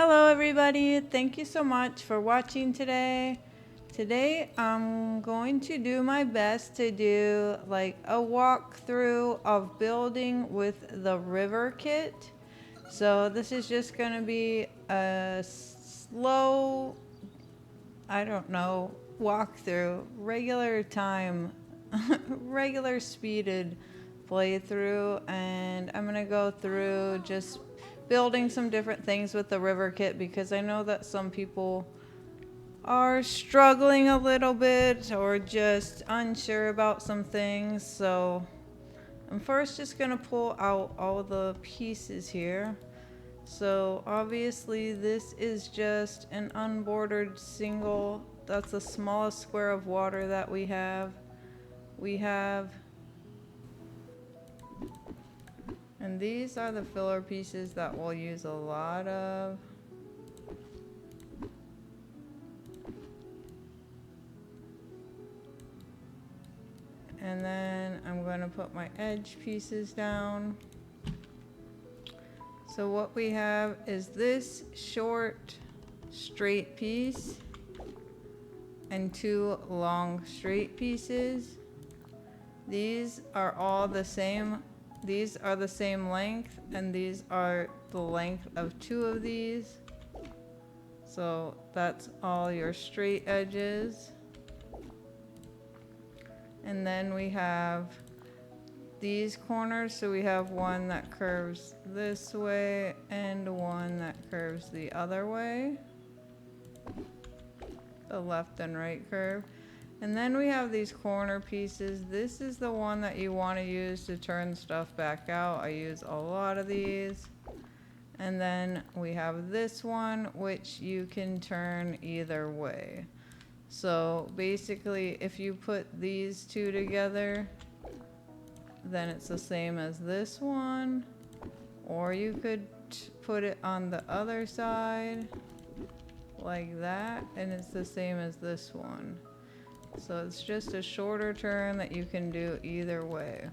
Hello everybody, thank you so much for watching today. Today I'm going to do my best to do like a walkthrough of building with the river kit. So this is just going to be a slow, I don't know, walkthrough, regular time, regular speeded playthrough, and I'm going to go through just building some different things with the river kit because I know that some people are struggling a little bit or just unsure about some things. So I'm first just going to pull out all the pieces here. So obviously this is just an unbordered single. That's the smallest square of water that we have. And these are the filler pieces that we'll use a lot of. And then I'm going to put my edge pieces down. So what we have is this short straight piece and two long straight pieces. These are all the same. These are the same length, and these are the length of two of these. So that's all your straight edges. And then we have these corners, so we have one that curves this way and one that curves the other way, the left and right curve. And then we have these corner pieces. This is the one that you want to use to turn stuff back out. I use a lot of these. And then we have this one, which you can turn either way. So basically, if you put these two together, then it's the same as this one. Or you could put it on the other side like that, and it's the same as this one. So it's just a shorter turn that you can do either way.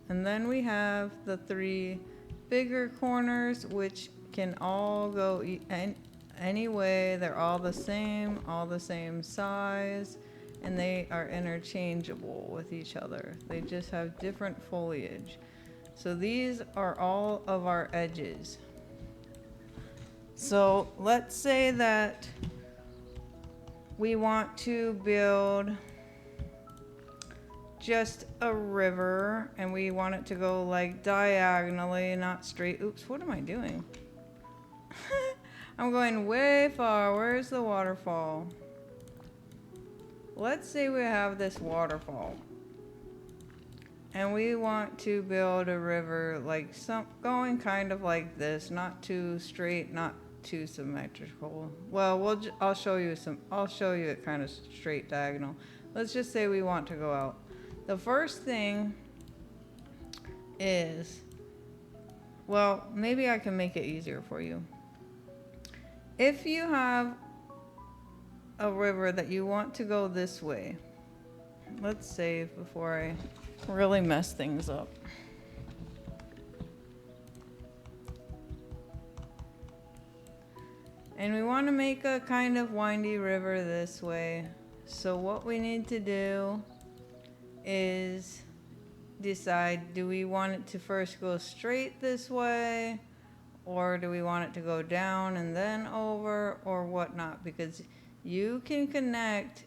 And then we have the three bigger corners, which can all go any way. They're all the same size, and they are interchangeable with each other. They just have different foliage. So these are all of our edges. So let's say that we want to build just a river and we want it to go like diagonally, not straight. Oops, what am I doing? I'm going way far. Where's the waterfall? Let's say we have this waterfall and we want to build a river like going kind of like this, not too straight, not too symmetrical. Well, I'll show you it kind of straight diagonal. Let's just say we want to go out. The first thing is, well, maybe I can make it easier for you. If you have a river that you want to go this way, let's save before I really mess things up. And we want to make a kind of windy river this way. So what we need to do is decide, do we want it to first go straight this way, or do we want it to go down and then over, or whatnot? Because you can connect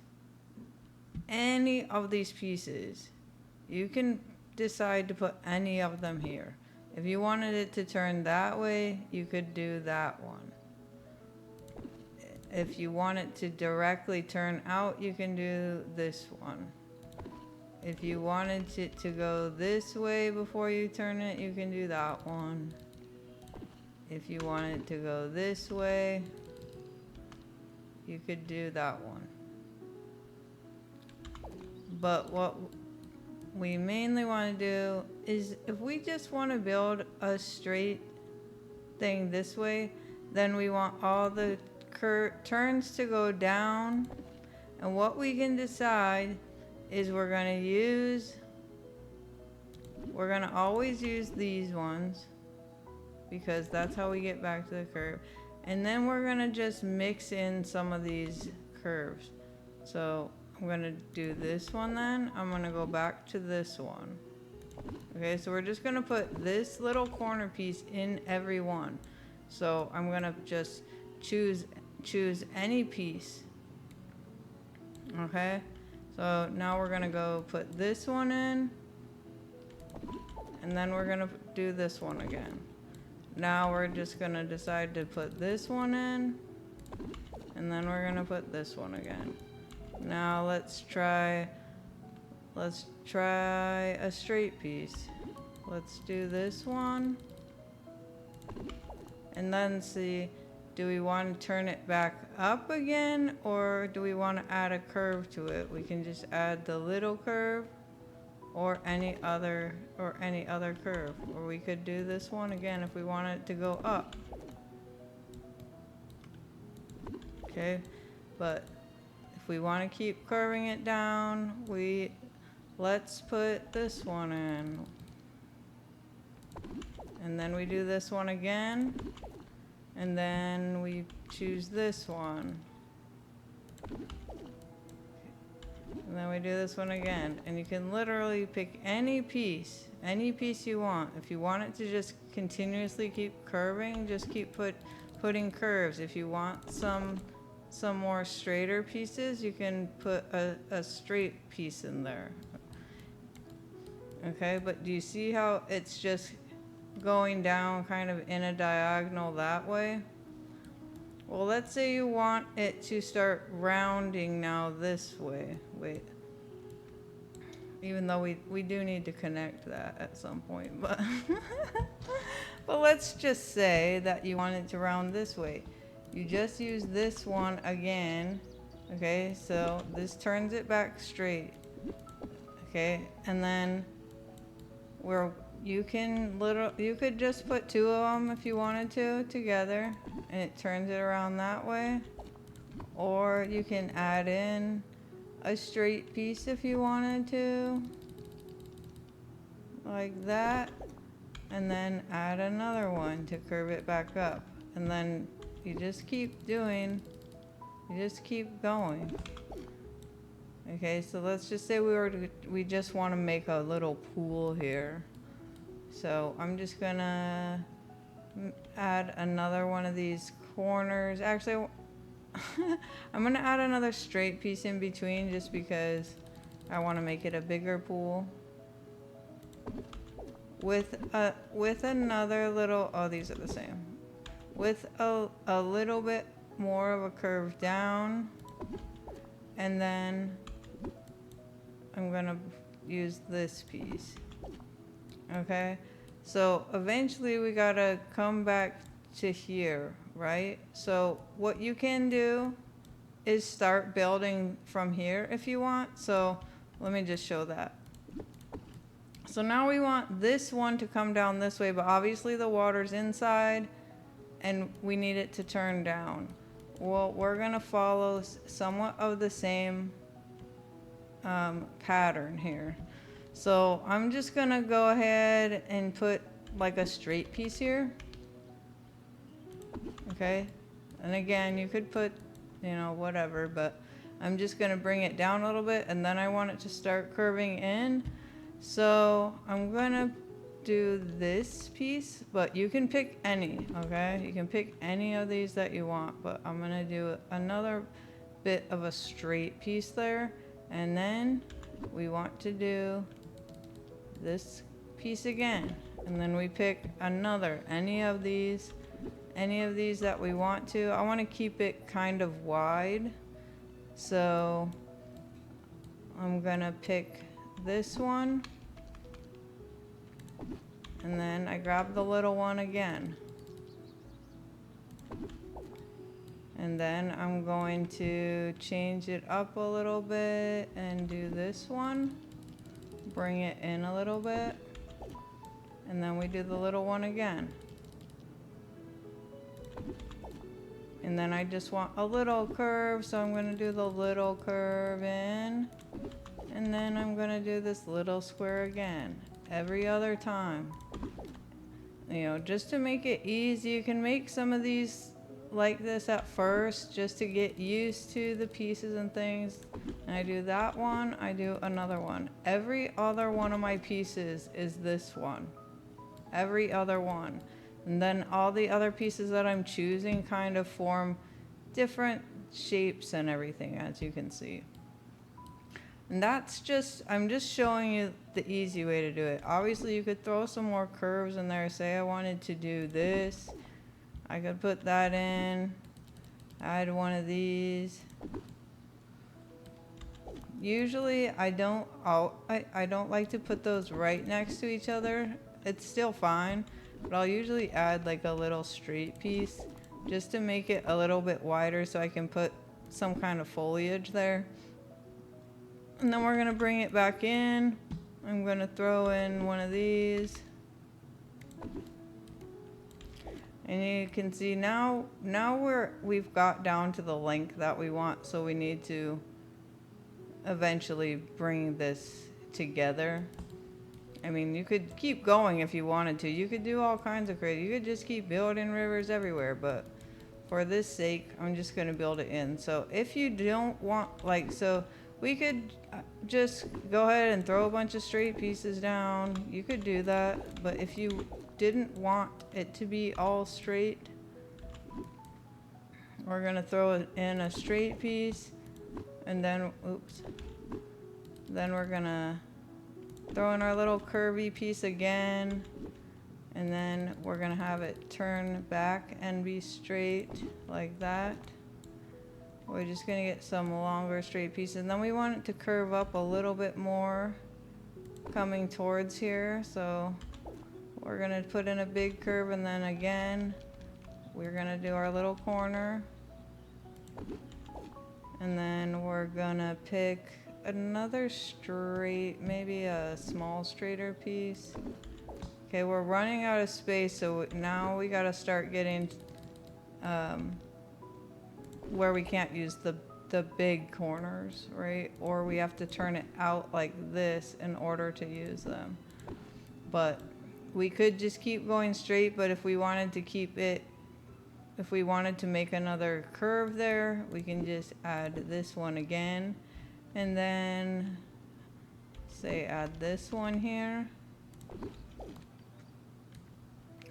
any of these pieces. You can decide to put any of them here. If you wanted it to turn that way, you could do that one. If you want it to directly turn out, you can do this one. If you wanted it to go this way before you turn it, you can do that one. If you want it to go this way, you could do that one. But what we mainly want to do is, if we just want to build a straight thing this way, then we want all the turns to go down. And what we can decide is we're going to always use these ones. because that's how we get back to the curve. And then we're gonna just mix in some of these curves. So I'm gonna do this one then. I'm gonna go back to this one. Okay, so we're just gonna put this little corner piece in every one. So I'm gonna just choose any piece. Okay, so now we're gonna go put this one in, and then we're gonna do this one again. Now we're just gonna decide to put this one in, and then we're gonna put this one again. Now let's try a straight piece. Let's do this one, and then see, do we want to turn it back up again, or do we want to add a curve to it? We can just add the little curve, or any other curve. Or we could do this one again if we want it to go up. Okay, but if we want to keep curving it down, let's put this one in. And then we do this one again, and then we choose this one. And then we do this one again, and you can literally pick any piece you want. If you want it to just continuously keep curving, just keep putting curves. If you want some more straighter pieces, you can put a straight piece in there. Okay, but do you see how it's just going down kind of in a diagonal that way? Well, let's say you want it to start rounding now this way. Wait. Even though we do need to connect that at some point, but but let's just say that you want it to round this way. You just use this one again. Okay, so this turns it back straight. Okay, and then you could just put two of them if you wanted to together, and it turns it around that way. Or you can add in a straight piece if you wanted to, like that, and then add another one to curve it back up. And then you just keep going. Okay, so let's just say we just want to make a little pool here. So I'm just gonna add another one of these corners. Actually, I'm gonna add another straight piece in between just because I want to make it a bigger pool. With another little, oh, these are the same. With a little bit more of a curve down, and then I'm gonna use this piece. Okay, so eventually we gotta come back to here, right? So what you can do is start building from here if you want. So let me just show that. So now we want this one to come down this way, but obviously the water's inside and we need it to turn down. Well, we're gonna follow somewhat of the same pattern here. So I'm just gonna go ahead and put like a straight piece here. Okay, and again, you could put, whatever, but I'm just gonna bring it down a little bit, and then I want it to start curving in. So I'm gonna do this piece, but you can pick any, okay? You can pick any of these that you want, but I'm gonna do another bit of a straight piece there, and then we want to do this piece again, and then we pick any of these that we want to. I want to keep it kind of wide, so I'm gonna pick this one, and then I grab the little one again, and then I'm going to change it up a little bit and do this one, bring it in a little bit, and then we do the little one again. And then I just want a little curve, so I'm gonna do the little curve in, and then I'm gonna do this little square again every other time. you know, just to make it easy. You can make some of these like this at first just to get used to the pieces and things. And I do that one, I do another one. Every other one of my pieces is this one. Every other one. And then all the other pieces that I'm choosing kind of form different shapes and everything, as you can see. And that's just, I'm just showing you the easy way to do it. Obviously you could throw some more curves in there. Say I wanted to do this, I could put that in, add one of these. Usually I don't like to put those right next to each other. It's still fine, but I'll usually add like a little straight piece just to make it a little bit wider so I can put some kind of foliage there. And then we're gonna bring it back in. I'm gonna throw in one of these. And you can see now we've got down to the length that we want, so we need to eventually bring this together. I mean, you could keep going if you wanted to. You could do all kinds of crazy. You could just keep building rivers everywhere, but for this sake, I'm just gonna build it in. So if you don't want, like, so we could just go ahead and throw a bunch of straight pieces down. You could do that, but if you didn't want it to be all straight, we're gonna throw in a straight piece, and then, oops, then we're gonna throw in our little curvy piece again, and then we're gonna have it turn back and be straight like that. We're just gonna get some longer straight pieces, and then we want it to curve up a little bit more coming towards here. So we're gonna put in a big curve, and then again we're gonna do our little corner, and then we're gonna pick another straight, maybe a small straighter piece. Okay, we're running out of space, so now we gotta start getting where we can't use the big corners, right? Or we have to turn it out like this in order to use them. But we could just keep going straight, but if we wanted to keep it, if we wanted to make another curve there, we can just add this one again, and then say add this one here,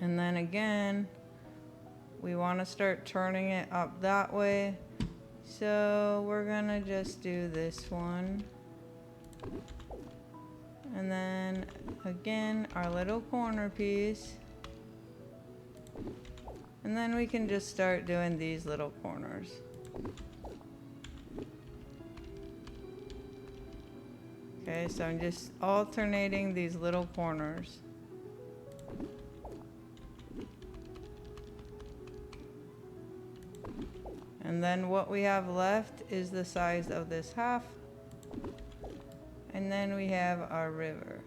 and then again we want to start turning it up that way. So we're gonna just do this one, and then again our little corner piece, and then we can just start doing these little corners. Okay, so I'm just alternating these little corners. And then what we have left is the size of this half. And then we have our river.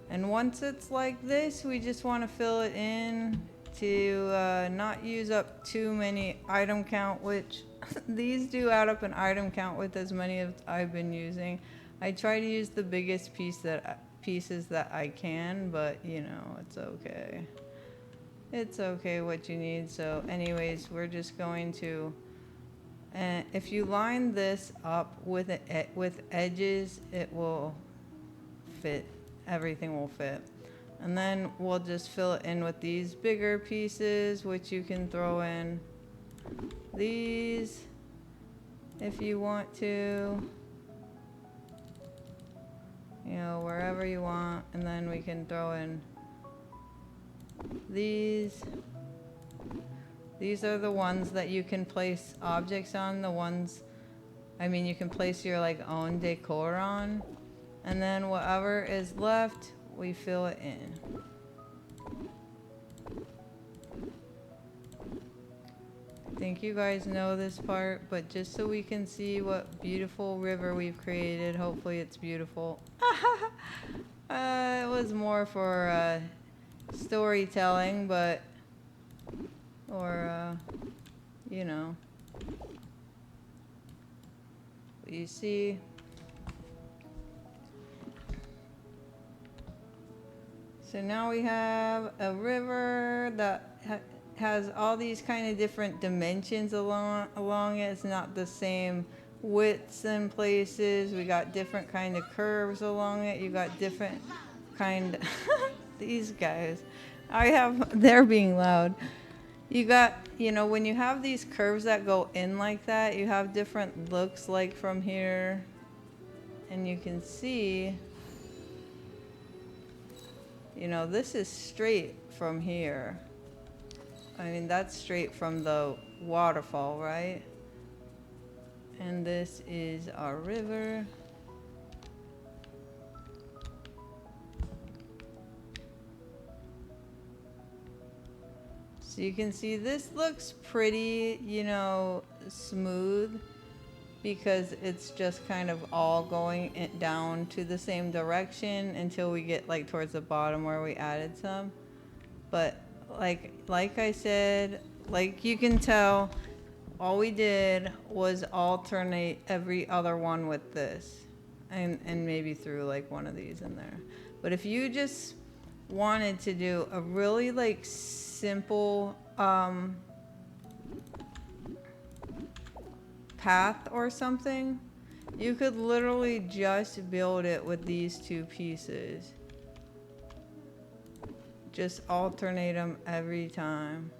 And once it's like this, we just want to fill it in to not use up too many item count, which these do add up an item count with as many as I've been using. I try to use the biggest pieces that I can, but you know, it's okay. It's okay what you need. So anyways, we're just going to, if you line this up with edges, it will fit. Everything will fit. And then we'll just fill it in with these bigger pieces, which you can throw in these if you want to, you know, wherever you want. And then we can throw in these. These are the ones that you can place objects on, the ones, I mean, you can place your like own decor on. And then whatever is left, we fill it in. I think you guys know this part, but just so we can see what beautiful river we've created, hopefully it's beautiful. It was more for storytelling, but, or, you know, you see. So now we have a river, river that has all these kind of different dimensions along it. It's not the same widths in places. We got different kind of curves along it. You got different kind these guys. They're being loud. You got, you know, when you have these curves that go in like that, you have different looks like from here. And you can see, you know, this is straight from here. I mean, that's straight from the waterfall, right? And this is our river. So you can see this looks pretty, you know, smooth because it's just kind of all going down to the same direction until we get like towards the bottom where we added some. But like I said, like you can tell, all we did was alternate every other one with this and maybe threw like one of these in there. But if you just wanted to do a really like simple path or something, you could literally just build it with these two pieces. Just alternate them every time.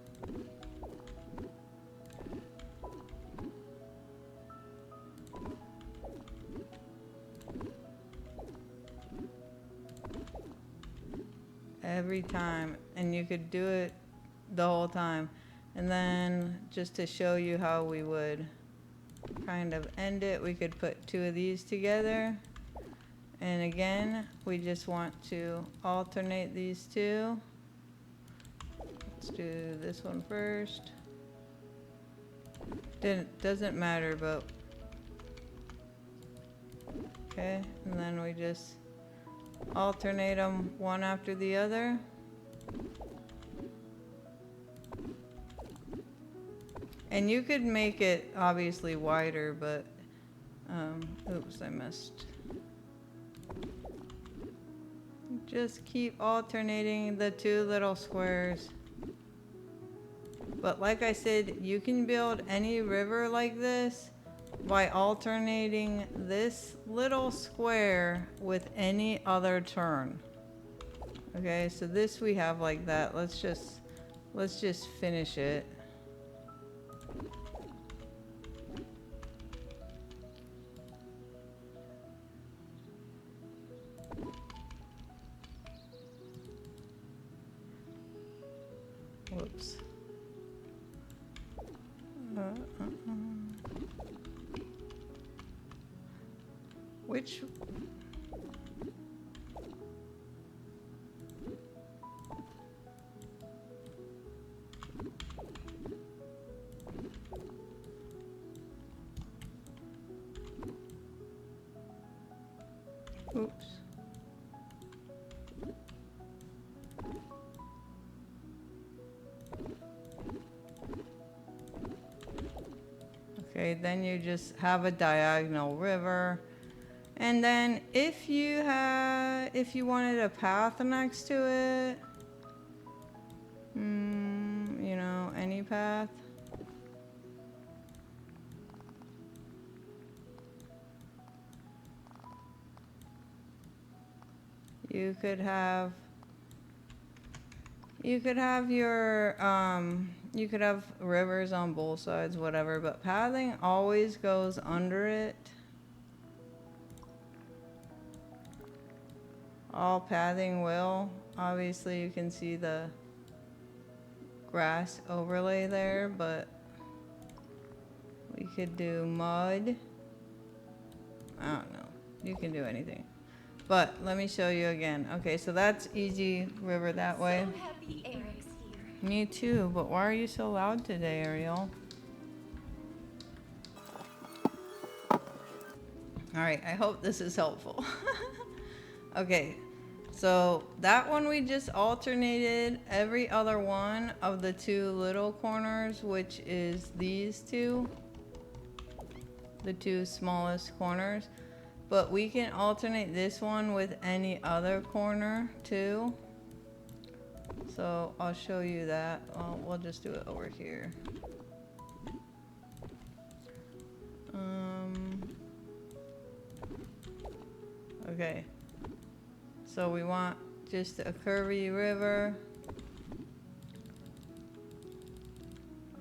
Every time, and you could do it the whole time. And then just to show you how we would kind of end it, we could put two of these together. And again, we just want to alternate these two. Let's do this one first. Doesn't matter, but okay. And then we just alternate them one after the other. And you could make it obviously wider, but oops, I missed. Just keep alternating the two little squares. But like I said, you can build any river like this by alternating this little square with any other turn. Okay, so this we have like that. Let's just finish it. Whoops. Which? Oops. Okay, then you just have a diagonal river. And then if you wanted a path next to it, you know, any path. You could have rivers on both sides, whatever, but pathing always goes under it. All pathing will. Obviously you can see the grass overlay there, but we could do mud. I don't know. You can do anything. But let me show you again. Okay, so that's easy river that way. So happy Eric's here. Me too, but why are you so loud today, Ariel? Alright, I hope this is helpful. Okay, so that one we just alternated every other one of the two little corners, which is these two. The two smallest corners. But we can alternate this one with any other corner too. So I'll show you that. We'll just do it over here. Okay. So we want just a curvy river.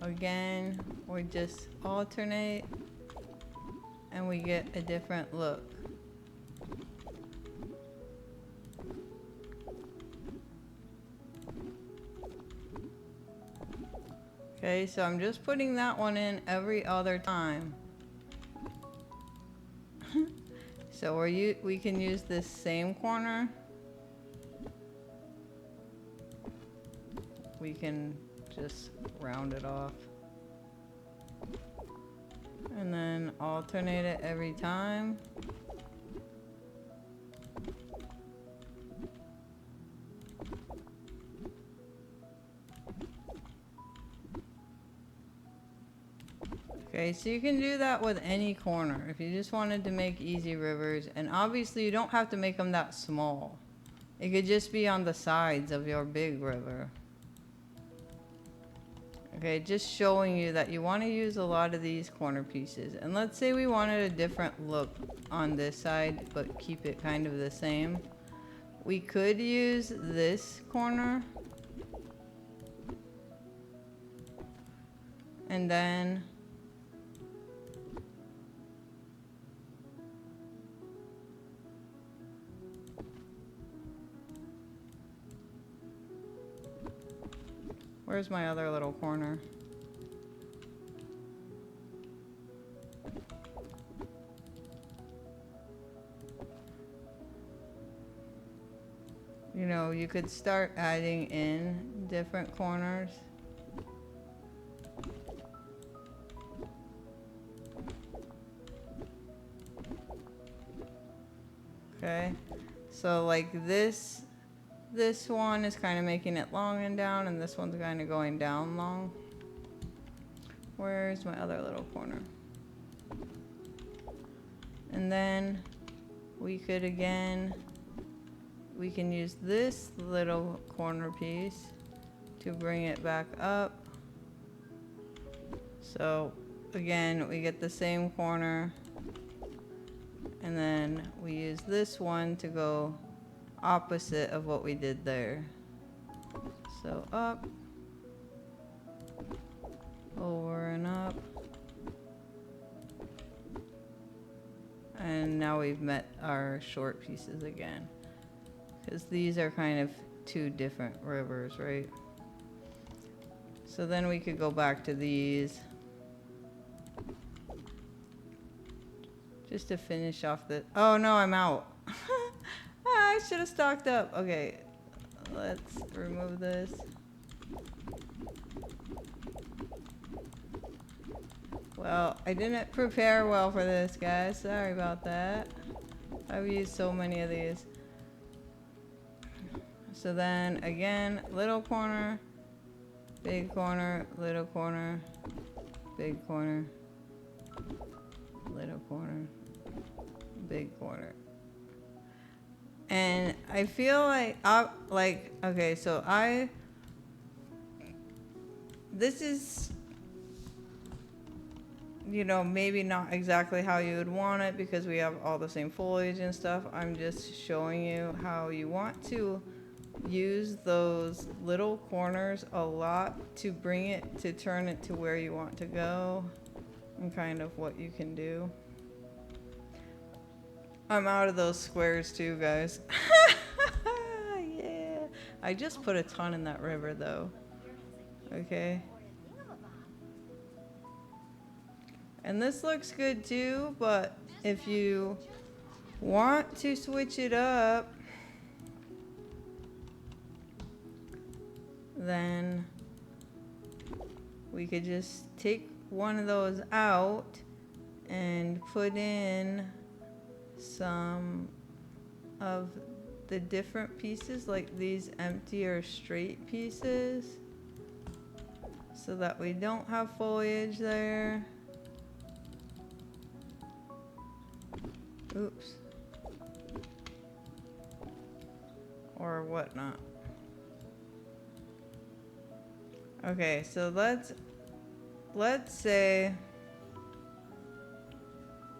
Again, we just alternate and we get a different look. Okay, so I'm just putting that one in every other time. So we can use this same corner. We can just round it off. And then alternate it every time. Okay, so you can do that with any corner if you just wanted to make easy rivers. And obviously you don't have to make them that small. It could just be on the sides of your big river. Okay, just showing you that you want to use a lot of these corner pieces. And let's say we wanted a different look on this side, but keep it kind of the same. We could use this corner. And then where's my other little corner? You know, you could start adding in different corners. Okay, so like this one is kind of making it long and down, and this one's kind of going down long. Where's my other little corner? And then we could we can use this little corner piece to bring it back up. So again, we get the same corner, and then we use this one to go opposite of what we did there. So up, over and up. And now we've met our short pieces again. Because these are kind of two different rivers, right? So then we could go back to these. Just to finish off the... Oh no, I'm out. I should have stocked up. Okay, let's remove this. Well, I didn't prepare well for this, guys. Sorry about that. I've used so many of these. So then, again, little corner, big corner, little corner, big corner, little corner, big corner. And I feel like, okay, so this is, you know, maybe not exactly how you would want it because we have all the same foliage and stuff. I'm just showing you how you want to use those little corners a lot to bring it, to turn it to where you want to go, and kind of what you can do. I'm out of those squares too, guys. Yeah. I just put a ton in that river though. Okay. And this looks good too, but if you want to switch it up, then we could just take one of those out and put in some of the different pieces, like these empty or straight pieces, so that we don't have foliage there. Oops. Or whatnot. Okay, so let's say,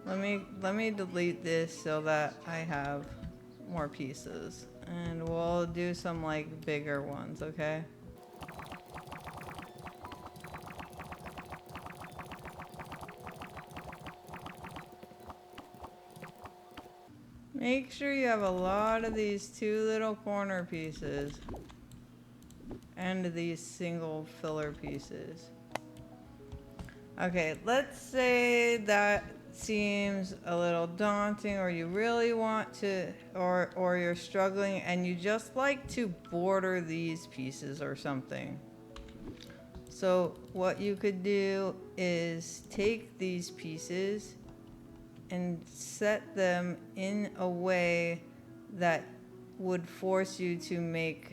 let me delete this so that I have more pieces, and we'll do some like bigger ones, okay? Make sure you have a lot of these 2 little corner pieces and these single filler pieces. Okay, let's say that seems a little daunting, or you really want to, or you're struggling and you just like to border these pieces or something. So what you could do is take these pieces and set them in a way that would force you to make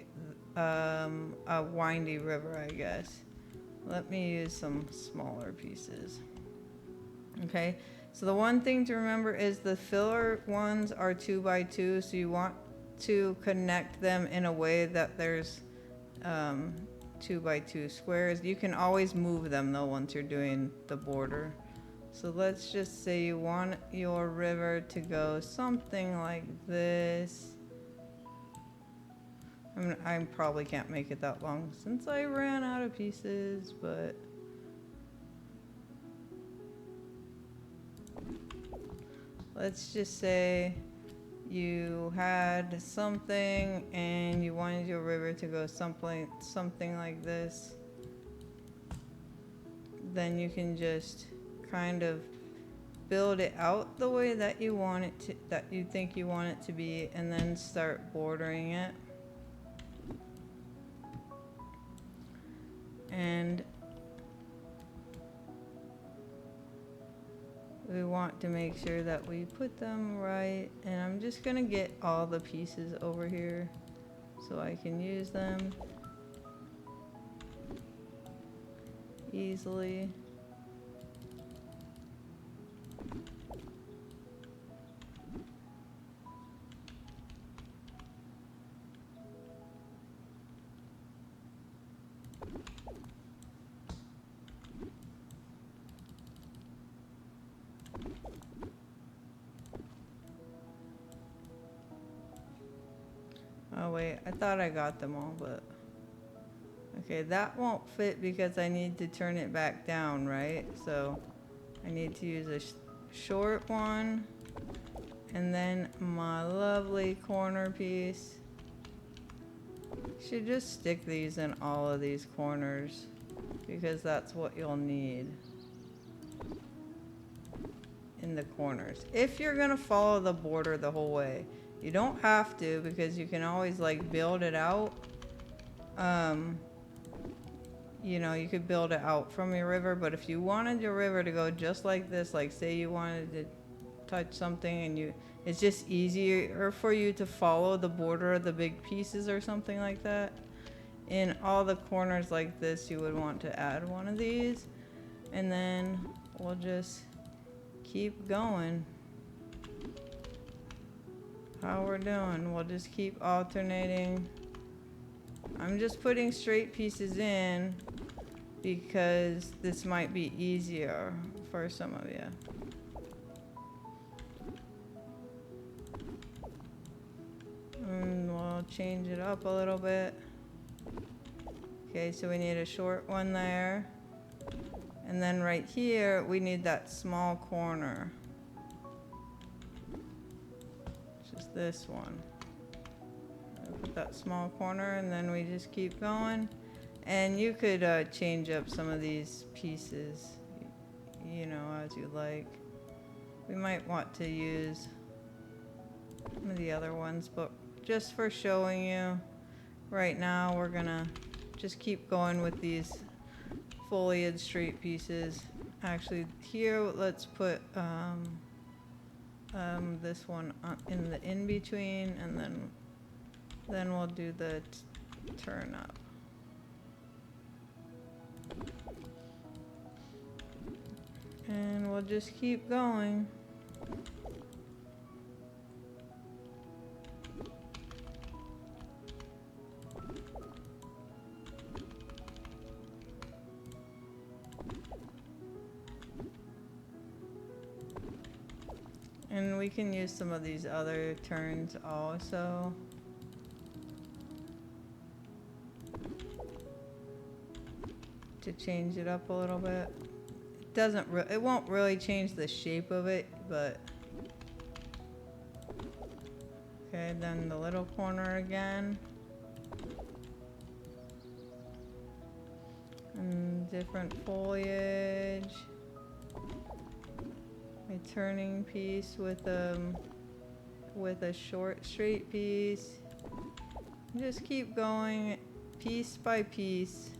a windy river, I guess. Let me use some smaller pieces. Okay, so the one thing to remember is the filler ones are 2 by 2, so you want to connect them in a way that there's 2 by 2 squares. You can always move them though once you're doing the border. So let's just say you want your river to go something like this. I probably can't make it that long since I ran out of pieces, but let's just say you had something and you wanted your river to go something like this. Then you can just kind of build it out the way that you want it to, that you think you want it to be, and then start bordering it. And we want to make sure that we put them right, and I'm just gonna get all the pieces over here so I can use them easily. Oh wait, I thought I got them all, but okay, that won't fit because I need to turn it back down, right? So I need to use a short one, and then my lovely corner piece. Should just stick these in all of these corners because that's what you'll need in the corners. If you're gonna follow the border the whole way, you don't have to, because you can always like build it out. You know, you could build it out from your river, but if you wanted your river to go just like this, like say you wanted to touch something and it's just easier for you to follow the border of the big pieces or something like that. In all the corners like this, you would want to add one of these, and then we'll just keep going. How we're doing, we'll just keep alternating. I'm just putting straight pieces in because this might be easier for some of you. And we'll change it up a little bit. Okay, so we need a short one there. And then right here, we need that small corner. Just this one. I'll put that small corner, and then we just keep going. And you could change up some of these pieces, you know, as you like. We might want to use some of the other ones, but just for showing you, right now we're gonna just keep going with these foliage straight pieces. Actually, here let's put this one in the in-between, and then we'll do the turn up. And we'll just keep going. And we can use some of these other turns also. To change it up a little bit. It won't really change the shape of it, but okay, then the little corner again. And different foliage. A turning piece with a short straight piece. Just keep going piece by piece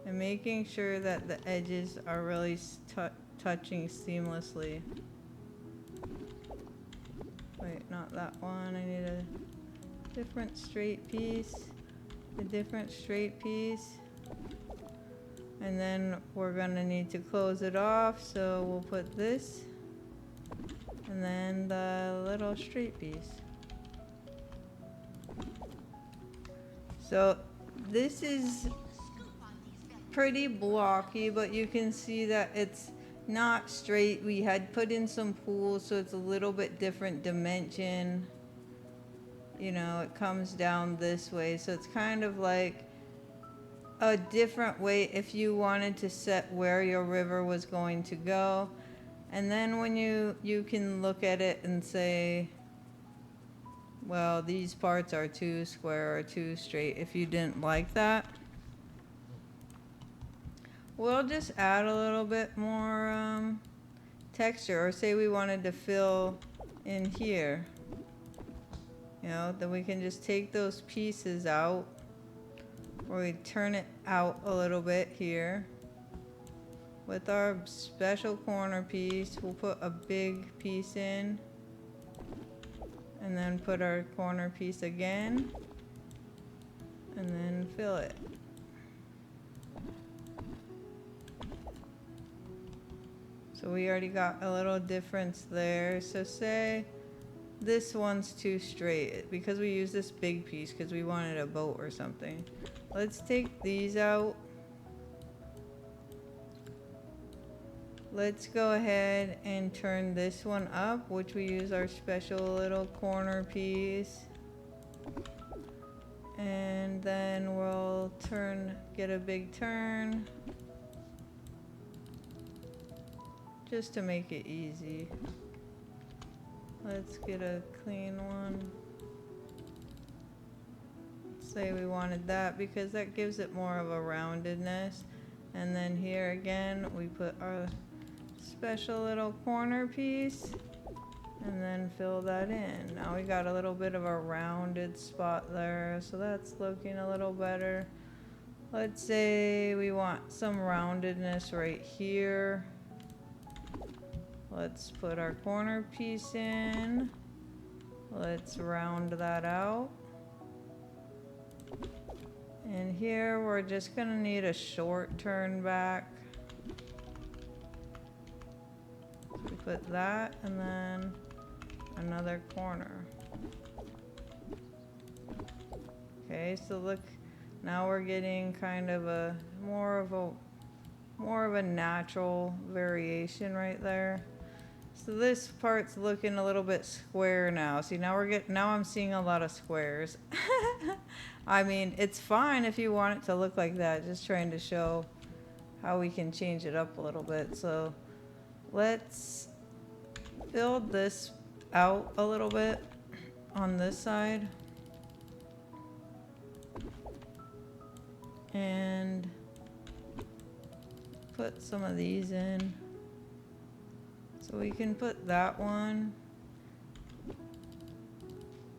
and making sure that the edges are really touching seamlessly. Wait, not that one. I need a different straight piece, a different straight piece. And then we're gonna need to close it off, so we'll put this and then the little straight piece. So this is pretty blocky, but you can see that it's not straight. We had put in some pools, so it's a little bit different dimension. You know, it comes down this way, so it's kind of like a different way if you wanted to set where your river was going to go. And then when you can look at it and say, well, these parts are too square or too straight. If you didn't like that, we'll just add a little bit more texture, or say we wanted to fill in here. You know, then we can just take those pieces out, or we turn it out a little bit here. With our special corner piece, we'll put a big piece in, and then put our corner piece again, and then fill it. So we already got a little difference there. So say this one's too straight, because we use this big piece because we wanted a boat or something. Let's take these out. Let's go ahead and turn this one up, which we use our special little corner piece. And then we'll get a big turn, just to make it easy. Let's get a clean one. Say we wanted that because that gives it more of a roundedness. And then here again, we put our special little corner piece and then fill that in. Now we got a little bit of a rounded spot there, so that's looking a little better. Let's say we want some roundedness right here. Let's put our corner piece in. Let's round that out. And here we're just gonna need a short turn back. We put that and then another corner. Okay, so look, now we're getting kind of a more of a natural variation right there. So this part's looking a little bit square now. See, now I'm seeing a lot of squares. I mean, it's fine if you want it to look like that. Just trying to show how we can change it up a little bit. So let's build this out a little bit on this side. And put some of these in. So we can put that one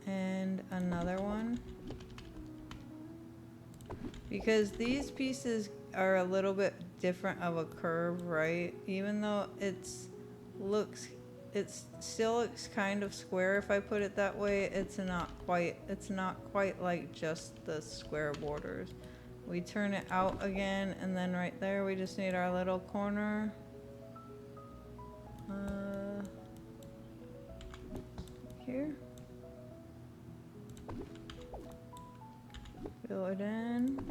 and another one. Because these pieces are a little bit different of a curve, right? Even though it still looks kind of square if I put it that way, it's not quite like just the square borders. We turn it out again, and then right there we just need our little corner. Here. Fill it in.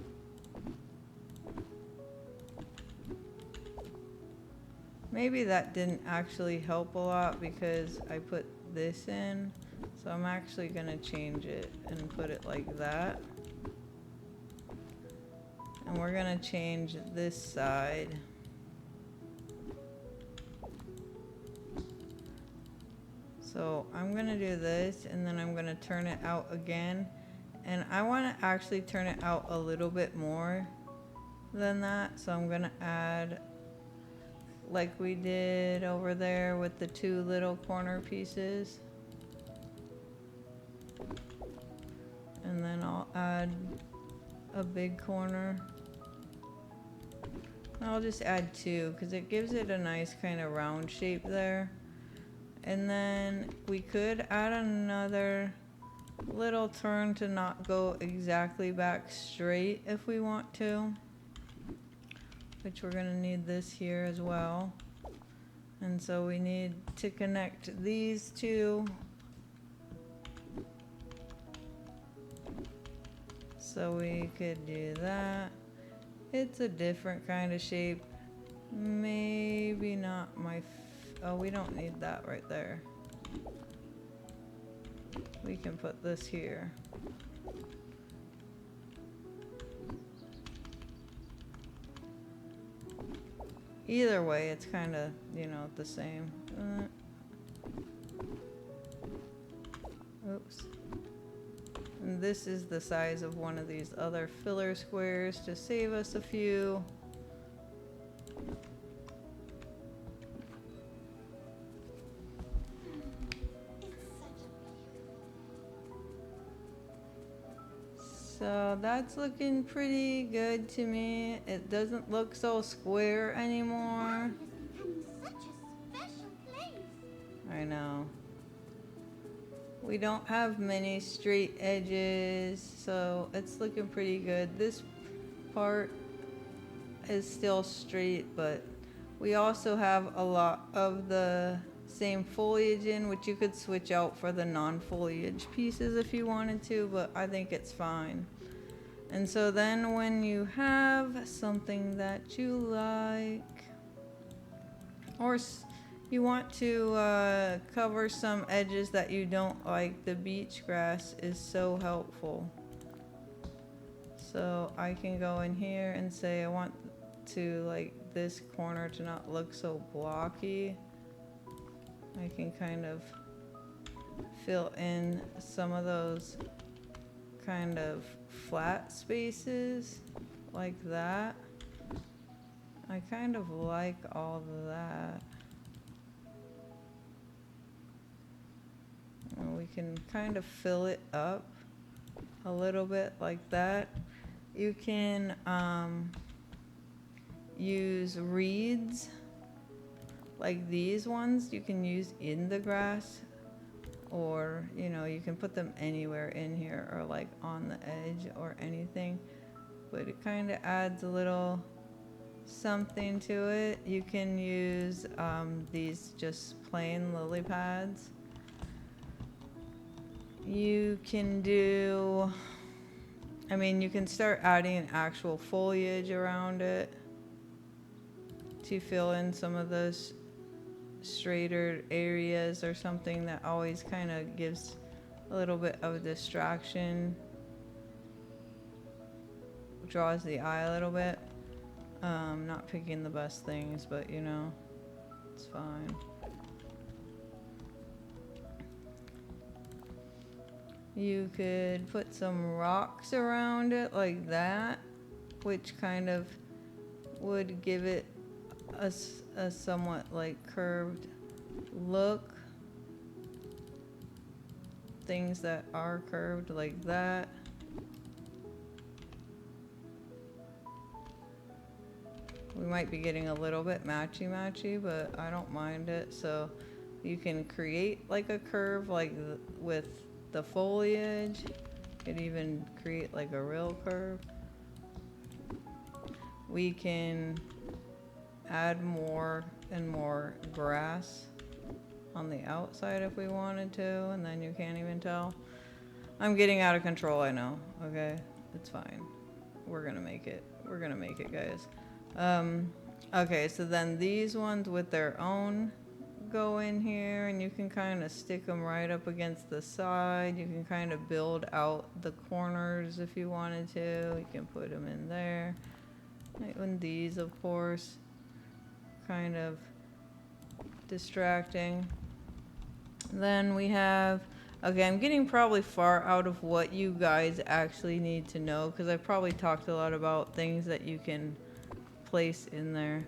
Maybe that didn't actually help a lot because I put this in. So I'm actually gonna change it and put it like that. And we're gonna change this side. So I'm gonna do this, and then I'm gonna turn it out again. And I wanna actually turn it out a little bit more than that. So I'm gonna add, like we did over there with the two little corner pieces. And then I'll add a big corner. I'll just add two because it gives it a nice kind of round shape there. And then we could add another little turn to not go exactly back straight if we want to, which we're gonna need this here as well. And so we need to connect these two. So we could do that. It's a different kind of shape. Maybe not my, oh, we don't need that right there. We can put this here. Either way, it's kind of, you know, the same. Oops. And this is the size of one of these other filler squares to save us a few. So that's looking pretty good to me. It doesn't look so square anymore. I know. We don't have many straight edges, so it's looking pretty good. This part is still straight, but we also have a lot of the same foliage in, which you could switch out for the non-foliage pieces if you wanted to, but I think it's fine. And so then when you have something that you like, or you want to cover some edges that you don't like, the beach grass is so helpful. So I can go in here and say I want to, like, this corner to not look so blocky. I can kind of fill in some of those kind of flat spaces like that. I kind of like all of that. And we can kind of fill it up a little bit like that. You can use reeds like these ones. You can use in the grass, or you know, you can put them anywhere in here, or like on the edge or anything, but it kind of adds a little something to it. You can use these just plain lily pads. You can do, I mean, you can start adding actual foliage around it to fill in some of those straighter areas or something that always kind of gives a little bit of distraction, draws the eye a little bit. Not picking the best things, but you know, it's fine. You could put some rocks around it like that, which kind of would give it a somewhat like curved look. Things that are curved like that. We might be getting a little bit matchy-matchy, but I don't mind it. So you can create like a curve like with the foliage. You could even create like a real curve. We can add more and more grass on the outside if we wanted to, and then you can't even tell. I'm getting out of control, I know. Okay, it's fine. We're gonna make it. We're gonna make it, guys. Okay, so then these ones with their own go in here and you can kind of stick them right up against the side. You can kind of build out the corners if you wanted to. You can put them in there. Like when these, of course, kind of distracting. Then we have, okay, I'm getting probably far out of what you guys actually need to know because I've probably talked a lot about things that you can place in there.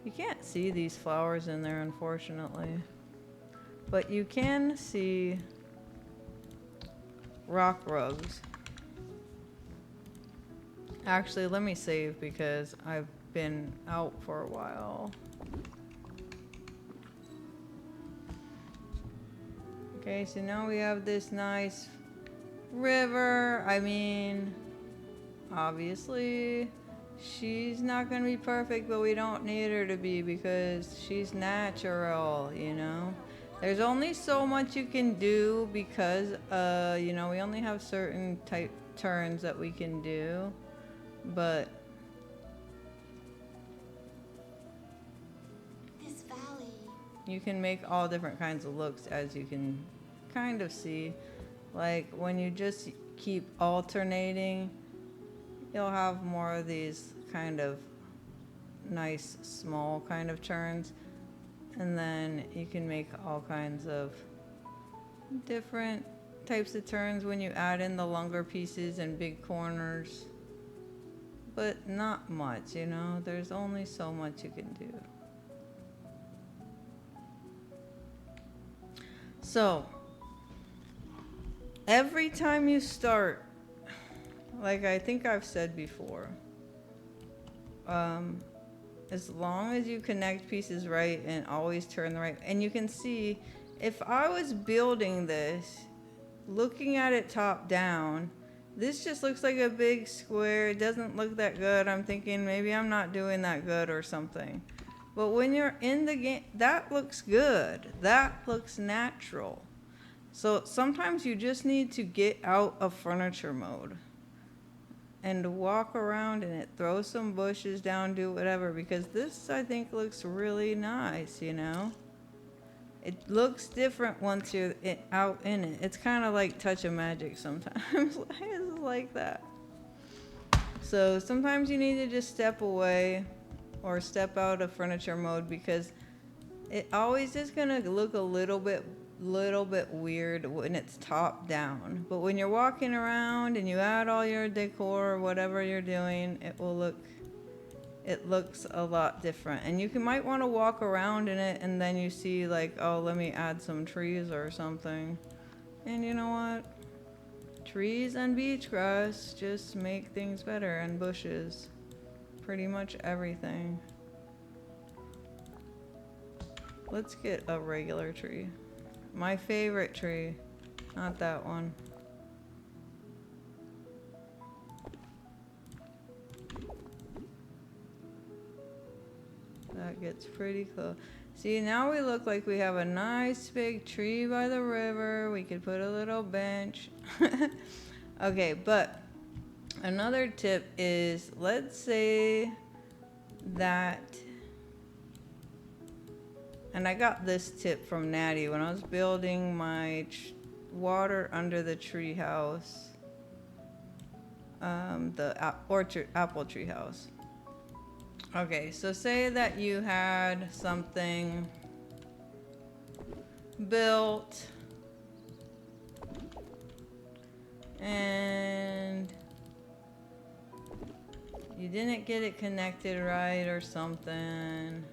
You can't see these flowers in there, unfortunately. But you can see rock rugs. Actually, let me save because I've been out for a while. Okay, so now we have this nice river. I mean, obviously, she's not going to be perfect, but we don't need her to be because she's natural, you know? There's only so much you can do because, you know, we only have certain type turns that we can do, but... This valley. You can make all different kinds of looks, as you can kind of see. Like, when you just keep alternating, you'll have more of these kind of nice small kind of turns, and then you can make all kinds of different types of turns when you add in the longer pieces and big corners, but not much, you know. There's only so much you can do. So every time you start, like I think I've said before, as long as you connect pieces right and always turn the right, and you can see, if I was building this, looking at it top down, this just looks like a big square. It doesn't look that good. I'm thinking maybe I'm not doing that good or something. But when you're in the game, that looks good. That looks natural. So sometimes you just need to get out of furniture mode and walk around in it, throw some bushes down, do whatever, because this, I think, looks really nice, you know? It looks different once you're out in it. It's kind of like touch of magic sometimes. It's like that. So sometimes you need to just step away or step out of furniture mode because it always is going to look a little bit weird when it's top down. But when you're walking around and you add all your decor or whatever you're doing, it looks a lot different. And you might want to walk around in it and then you see like, oh, let me add some trees or something. And you know what? Trees and beach grass just make things better, and bushes. Pretty much everything. Let's get a regular tree. My favorite tree, not that one. That gets pretty close. See, now we look like we have a nice big tree by the river. We could put a little bench. Okay, but another tip is, let's say that, and I got this tip from Natty when I was building my water under the tree house, the apple tree house. Okay, so say that you had something built and you didn't get it connected right or something.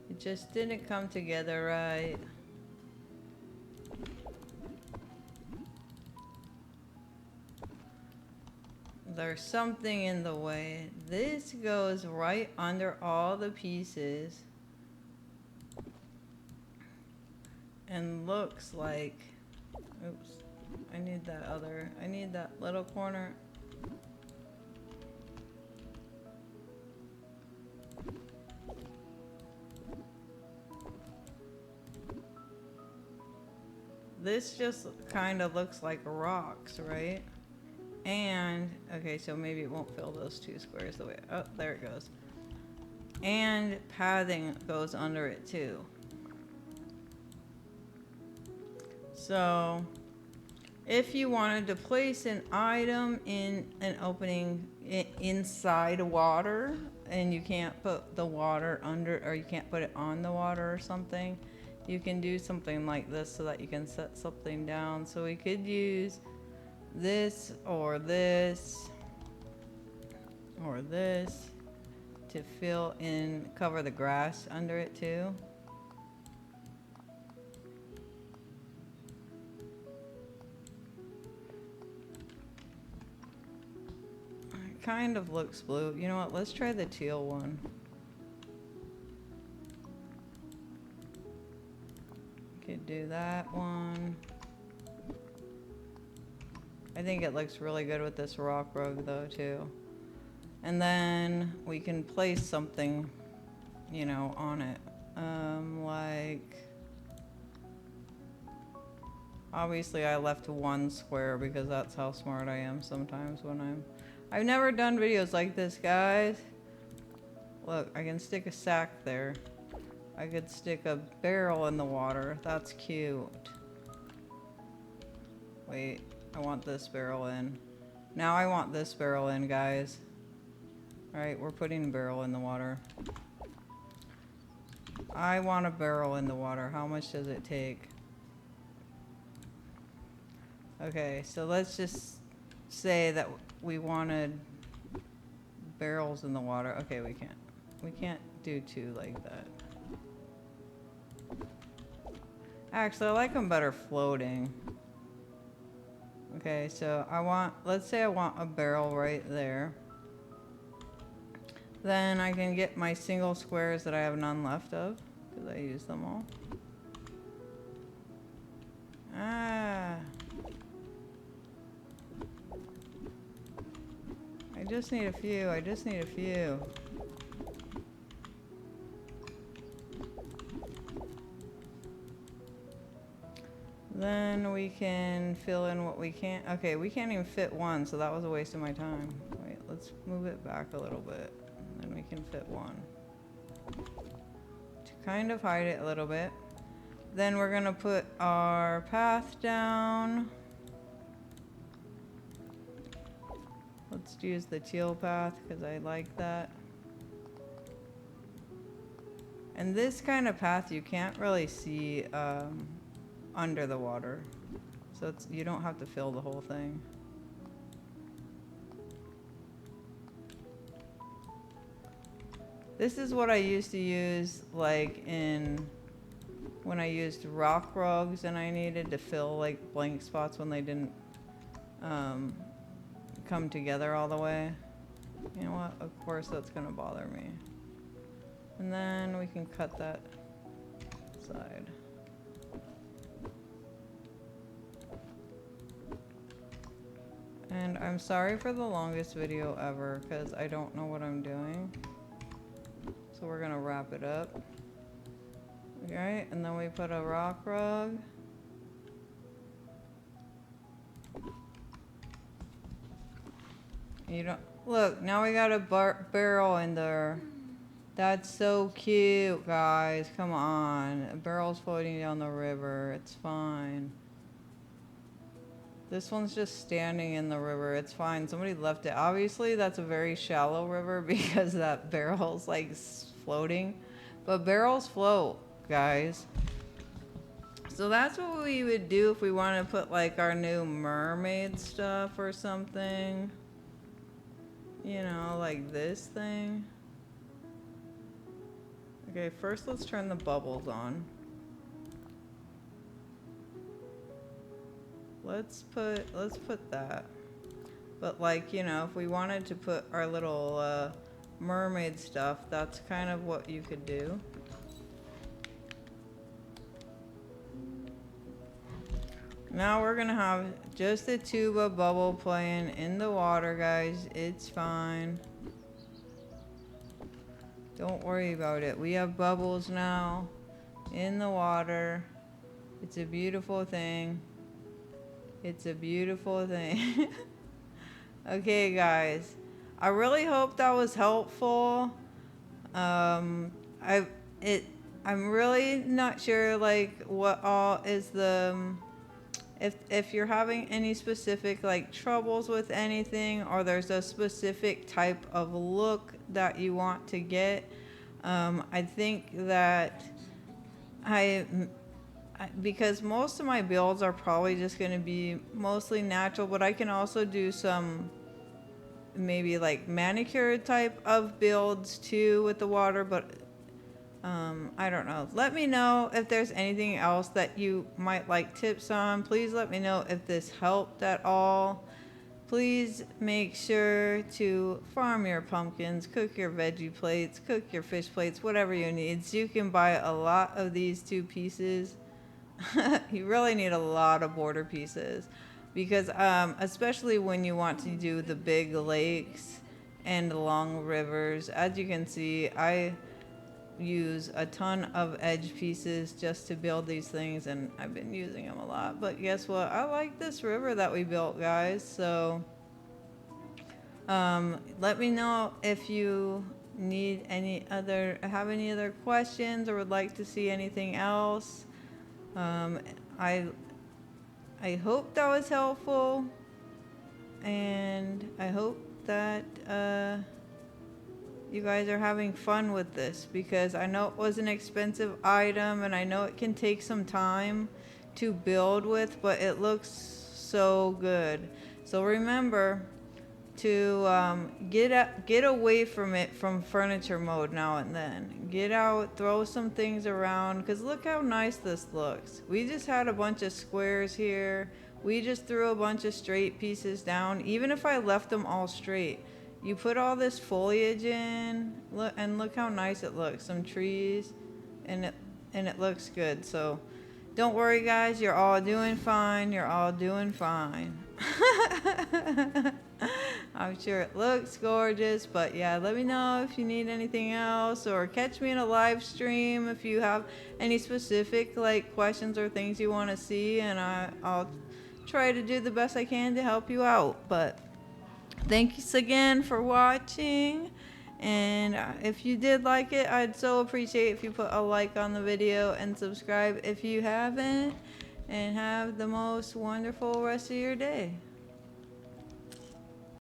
It just didn't come together right. There's something in the way. This goes right under all the pieces and looks like, oops, I need that little corner. This just kind of looks like rocks, right? And, okay, so maybe it won't fill those two squares the way, oh, there it goes. And pathing goes under it too. So if you wanted to place an item in an opening inside water, and you can't put the water under, or you can't put it on the water or something, you can do something like this so that you can set something down. So we could use this or this or this to fill in, cover the grass under it too. It kind of looks blue. You know what? Let's try the teal one. Could do that one. I think it looks really good with this rock rug though too. And then we can place something, you know, on it. Like, obviously I left one square because that's how smart I am sometimes when I've never done videos like this, guys. Look, I can stick a sack there. I could stick a barrel in the water. That's cute. Wait, I want this barrel in. Now I want this barrel in, guys. Alright, we're putting a barrel in the water. I want a barrel in the water. How much does it take? Okay, so let's just say that we wanted barrels in the water. Okay, we can't do two like that. Actually, I like them better floating. Okay, so let's say I want a barrel right there. Then I can get my single squares that I have none left of, because I used them all. Ah. I just need a few. Then we can fill in what we can't. Okay, we can't even fit one, so that was a waste of my time. Wait, let's move it back a little bit. And then we can fit one. To kind of hide it a little bit. Then we're gonna put our path down. Let's use the teal path because I like that. And this kind of path you can't really see under the water, so you don't have to fill the whole thing. This is what I used to use like when I used rock rugs and I needed to fill like blank spots when they didn't come together all the way. You know what? Of course that's gonna bother me. And then we can cut that side. And I'm sorry for the longest video ever because I don't know what I'm doing. So we're gonna wrap it up. Okay, and then we put a rock rug. You don't look, now we got a barrel in there. That's so cute, guys. Come on. A barrel's floating down the river. It's fine. This one's just standing in the river. It's fine. Somebody left it. Obviously, that's a very shallow river because that barrel's like floating. But barrels float, guys. So that's what we would do if we want to put like our new mermaid stuff or something. You know, like this thing. Okay, first let's turn the bubbles on. Let's put that. But like, you know, if we wanted to put our little mermaid stuff, that's kind of what you could do. Now we're gonna have just a tuba bubble playing in the water, guys. It's fine. Don't worry about it. We have bubbles now in the water. It's a beautiful thing. It's a beautiful thing. Okay, guys. I really hope that was helpful. I'm really not sure like what all is the if you're having any specific like troubles with anything, or there's a specific type of look that you want to get, I think that I because most of my builds are probably just going to be mostly natural, but I can also do some maybe like manicure type of builds too with the water. But I don't know. Let me know if there's anything else that you might like tips on. Please let me know if this helped at all. Please make sure to farm your pumpkins, cook your veggie plates, cook your fish plates, whatever you need. So you can buy a lot of these 2 pieces. You really need a lot of border pieces, because especially when you want to do the big lakes and long rivers. As you can see, I use a ton of edge pieces just to build these things, and I've been using them a lot. But guess what? I like this river that we built, guys. So let me know if you need have any other questions or would like to see anything else. I hope that was helpful, and I hope that you guys are having fun with this, because I know it was an expensive item and I know it can take some time to build with, but it looks so good. So remember to get away from it, from furniture mode now and then. Get out, throw some things around, because look how nice this looks. We just had a bunch of squares here. We just threw a bunch of straight pieces down. Even if I left them all straight, you put all this foliage in, look, and look how nice it looks. Some trees, and it looks good. So don't worry, guys, you're all doing fine. You're all doing fine. I'm sure it looks gorgeous, but yeah, let me know if you need anything else, or catch me in a live stream if you have any specific like questions or things you want to see, and I'll try to do the best I can to help you out. But thanks again for watching, and if you did like it, I'd so appreciate if you put a like on the video and subscribe if you haven't, and have the most wonderful rest of your day.